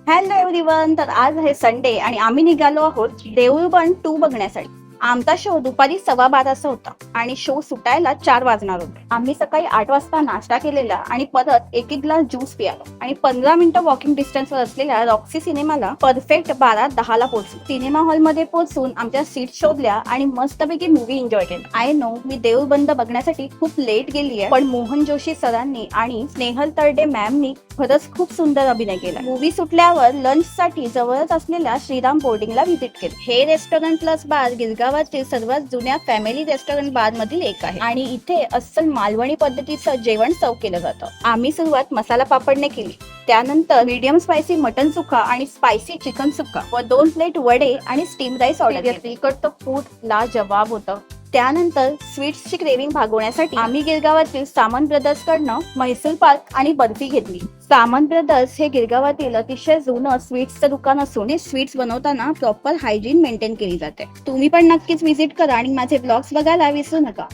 Hello everyone. तर आज आहे संडे आणि आम्ही निघालो आहोत देऊळ बंद 2 बघण्यासाठी. आमचा शो दुपारी 12:15 होता आणि शो सुटायला 4 वाजणार होते. आम्ही सकाळी 8 वाजता नाश्ता केलेला आणि परत एक ग्लास ज्यूस पियालो आणि 15 मिनिटं वॉकिंग डिस्टन्सवर असलेल्या रॉक्सी सिनेमाला परफेक्ट 12:10 पोहोचलो. सिनेमा हॉलमध्ये पोहोचून आमच्या सीट शोधल्या आणि मस्तपैकी मूवी एन्जॉय केला. आय नो मी देऊळ बंद बघण्यासाठी खूप लेट गेली आहे, पण मोहन जोशी सरांनी आणि स्नेहल तरडे मॅमनी खरंच खूप सुंदर अभिनय केला. मूवी सुटल्यावर लंच साठी जवळच असलेल्या श्रीराम बोर्डिंगला व्हिजिट केली. हे रेस्टॉरंट प्लस बार गिरगावातील सर्वात जुन्या फॅमिली रेस्टॉरंट बार मधील एक आहे आणि इथे अस्सल मालवणी पद्धतीचं जेवण सर्व केलं जातं. आम्ही सुरुवात मसाला पापडने केली, त्यानंतर मीडियम स्पायसी मटन सुक्का आणि स्पायसी चिकन सुक्का व 2 प्लेट वडे आणि स्टीम राईस ऑर्डर केले. तिखट फूड लाजवाब होतं. त्यानंतर स्वीट्सची क्रेविंग भागवण्यासाठी आम्ही गिरगावातील सामंत ब्रदर्स कडनं म्हैसूर पाक आणि बर्फी घेतली. सामंत ब्रदर्स हे गिरगावातील अतिशय जुनं स्वीट्सचं दुकान असून हे स्वीट्स बनवताना प्रॉपर हायजीन मेंटेन केली जाते. तुम्ही पण नक्कीच व्हिजिट करा आणि माझे ब्लॉग्स बघायला विसरू नका.